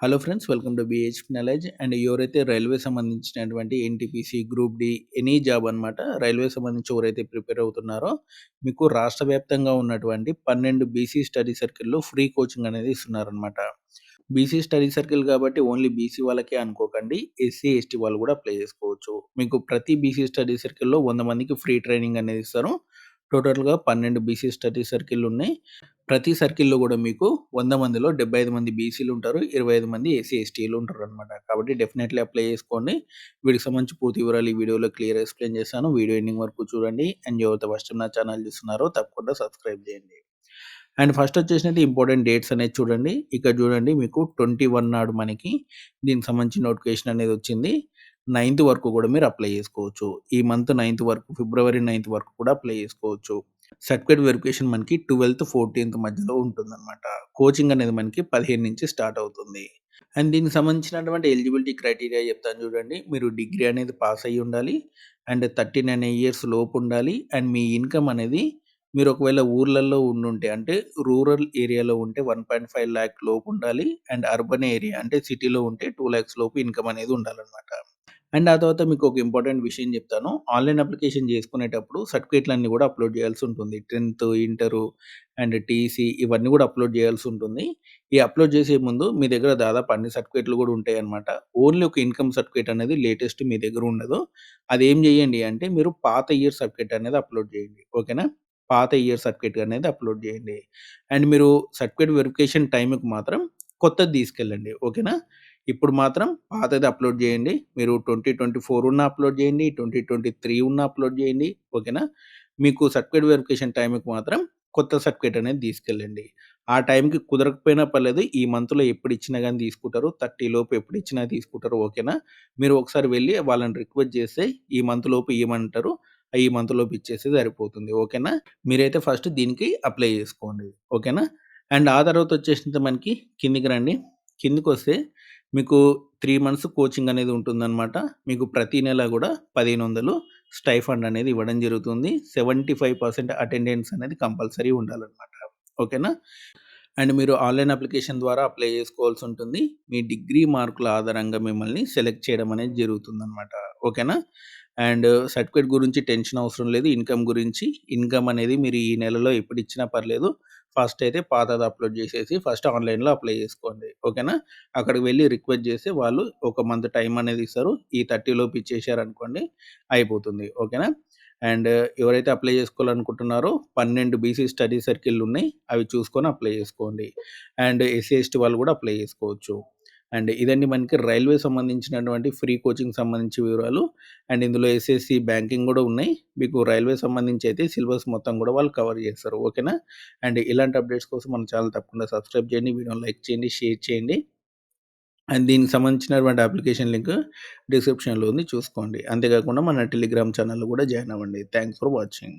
Hello friends, welcome to BHP knowledge. And ఎవరైతే railway సంబంధించినటువంటి NTPC, group D any job అనమాట. Railway సంబంధించి ఎవరైతే ప్రిపేర్ అవుతున్నారో మీకు రాష్ట్ర వ్యాప్తంగా ఉన్నటువంటి 12 బీసీ స్టడీ సర్కిల్‌లో ఫ్రీ కోచింగ్ అనేది ఇస్తున్నారనమాట. బీసీ స్టడీ సర్కిల్ కాబట్టి ఓన్లీ బీసీ వాళ్ళకే అనుకోకండి. ఎస్సీ, ఎస్టీ వాళ్ళు కూడా అప్లై చేసుకోవచ్చు. మీకు ప్రతి బీసీ స్టడీ సర్కిల్‌లో 100 మందికి ఫ్రీ ట్రైనింగ్ అనేది ఇస్తారు. టోటల్‌గా 12 బీసీ స్టడీ సర్కిల్‌లున్నాయి. ప్రతి సర్కిల్‌లో గూడా మీకు 100 మందిలో 75 మంది బీసీలుంటారు. 25 మంది ఎస్సీ, ఎస్టీలు ఉంటారనమాట. కాబట్టి డెఫినైట్‌లీ అప్లై చేసుకోండి. వీటికి సంబంధించి పూర్తి వివరాలు ఈ వీడియోలో క్లియర్‌గా ఎక్స్‌ప్లెయిన్ చేశాను. వీడియో ఎండింగ్ వరకు చూడండి. అండ్ ఎవరైతే ఫస్ట్ టైమ్ నా ఛానల్ చూస్తున్నారో తప్పకుండా సబ్స్క్రైబ్ చేయండి. అండ్ ఫస్ట్ వచ్చేసినది ఇంపార్టెంట్ డేట్స్ అనేది చూడండి. ఇక్కడ చూడండి మీకు 21 నాడు మనకి దీనికి సంబంధించి నోటిఫికేషన్ అనేది వచ్చింది. 9థ్ వరకు కూడా మీరు అప్లై చేసుకోవచ్చు. ఈ మంత్ 9థ్ వరకు, ఫిబ్రవరి 9థ్ వరకు కూడా అప్లై చేసుకోవచ్చు. సర్టిఫికేట్ వెరిఫికేషన్ మనకి 12థ్, 14థ్ మధ్యలో ఉంటుందన్నమాట. కోచింగ్ అనేది మనకి 15 నుంచి స్టార్ట్ అవుతుంది. అండ్ దీనికి సంబంధించినటువంటి ఎలిజిబిలిటీ క్రైటీరియా చెప్తాను చూడండి. మీరు డిగ్రీ అనేది పాస్ అయ్యి ఉండాలి. అండ్ 39 ఇయర్స్ లోపు ఉండాలి. అండ్ మీ ఇన్‌కమ్ అనేది మీరు ఒకవేళ ఊర్లల్లో ఉండుంటే అంటే రూరల్ ఏరియాలో ఉంటే 1.5 లాక్ లోపు ఉండాలి. అండ్ అర్బన్ ఏరియా అంటే సిటీలో ఉంటే 2 లాక్స్ లోపు ఇన్‌కమ్ అనేది ఉండాలన్నమాట. అండ్ ఆ తర్వాత మీకు ఒక ఇంపార్టెంట్ విషయం చెప్తాను. ఆన్‌లైన్ అప్లికేషన్ చేసుకునేటప్పుడు సర్టిఫికేట్‌లన్నీ కూడా అప్‌లోడ్ చేయాల్సి ఉంటుంది. 10థ్, ఇంటరు అండ్ టీసీ ఇవన్నీ కూడా అప్‌లోడ్ చేయాల్సి ఉంటుంది. ఈ అప్‌లోడ్ చేసే ముందు మీ దగ్గర దాదాపు అన్ని సర్టిఫికేట్‌లు కూడా ఉంటాయన్నమాట. ఓన్లీ ఒక ఇన్‌కమ్ సర్టిఫికేట్ అనేది లేటెస్ట్ మీ దగ్గర ఉండదు. అదేం చేయండి అంటే మీరు పాత ఇయర్ సర్టిఫికేట్ అనేది అప్‌లోడ్ చేయండి. ఓకేనా? పాత ఇయర్ సర్టిఫికేట్ అనేది అప్‌లోడ్ చేయండి. అండ్ మీరు సర్టిఫికేట్ వెరిఫికేషన్ టైమ్‌కి మాత్రం కొత్తది తీసుకెళ్ళండి. ఓకేనా? ఇప్పుడు మాత్రం పాతది అప్‌లోడ్ జేయండి. మీరు 2024 ఉన్న అప్‌లోడ్ జేయండి. 2023 ఉన్న అప్‌లోడ్ జేయండి. ఓకేనా? మీకు సర్టిఫికేట్ వెరిఫికేషన్ టైమ్‌కి మాత్రం కొత్త సర్టిఫికేట్ అనేది తీసుకెళ్ళండి. ఆ టైంకి కుదరకపోయినా పర్లేదు. ఈ మంత్‌లో ఎప్పుడిచ్చినా గాని తీసుకుంటారు. 30 లోపు ఎప్పుడిచ్చినా తీసుకుంటారు. ఓకేనా? మీరు ఒకసారి వెళ్లి వాళ్ళని రిక్వెస్ట్ చేస్తే ఈ మంత్ లోపు ఇయ్యమంటారు. ఈ మంత్ లోపు ఇచ్చేస్తే సరిపోతుంది. ఓకేనా? మీరైతే ఫస్ట్ దీనికి అప్లై చేసుకోండి. ఓకేనా? అండ్ ఆ తర్వాత వచ్చేసింతే మనకి కిందికి రండి. కిందకొస్తే మీకు 3 మంత్స్ కోచింగ్ అనేది ఉంటుందనమాట. మీకు ప్రతి నెల గూడా 1500 స్టైఫండ్ అనేది ఇవ్వడం జరుగుతుంది. 75% అటెండెన్స్ అనేది కంపల్సరీ ఉండాలనమాట. ఓకేనా? అండ్ మీరు ఆన్‌లైన్ అప్లికేషన్ ద్వారా అప్లై చేసుకోవాల్సి ఉంటుంది. మీ డిగ్రీ మార్కుల ఆధారంగా మిమ్మల్ని సెలెక్ట్ చేయడం అనేది జరుగుతుందనమాట. ఓకేనా? అండ్ సర్టిఫికేట్ గురించి టెన్షన్ అవసరం లేదు. ఇన్‌కమ్ గురించి, ఇన్‌కమ్ అనేది మీరు ఈ నెలలో ఎప్పుడిచ్చినా పర్లేదు. ఫస్ట్ అయితే పాతది అప్‌లోడ్ చేసేసి ఫస్ట్ ఆన్‌లైన్‌లో అప్లై చేసుకోండి. ఓకేనా? అక్కడికి వెళ్లి రిక్వెస్ట్ చేస్తే వాళ్ళు ఒక మంత్ టైమ్ అనేది ఇస్తారు. ఈ 30 లోపు ఇచ్చేసారనుకోండి అయిపోతుంది. ఓకేనా? అండ్ ఎవరైతే అప్లై చేసుకోవాలనుకుంటున్నారో 12 బీసీ స్టడీ సర్కిల్‌లున్నాయి. అవి చూసుకొని అప్లై చేసుకోండి. అండ్ ఎస్సీ, ఎస్టీ వాళ్ళు కూడా అప్లై చేసుకోవచ్చు. అండ్ ఇదండి మనకి రైల్వే సంబంధించినటువంటి ఫ్రీ కోచింగ్ సంబంధించి వివరాలు. అండ్ ఇందులో ఎస్ఎస్‌సి, బ్యాంకింగ్ గూడా ఉన్నాయి. మీకు రైల్వే సంబంధించి అయితే సిలబస్ మొత్తం గూడా వాళ్ళు కవర్ చేస్తారు. ఓకేనా? అండ్ ఇలాంటి అప్డేట్స్ కోసం మన ఛానెల్ తప్పకుండా సబ్స్క్రైబ్ చేయండి. వీడియోని లైక్ చేయండి, షేర్ చేయండి. అండ్ దీనికి సంబంధించినటువంటి అప్లికేషన్ లింక్ డిస్క్రిప్షన్‌లో ఉంది చూసుకోండి. అంతేకాకుండా మన టెలిగ్రామ్ ఛానెల్‌లో కూడా జాయిన్ అవ్వండి. Thanks for watching.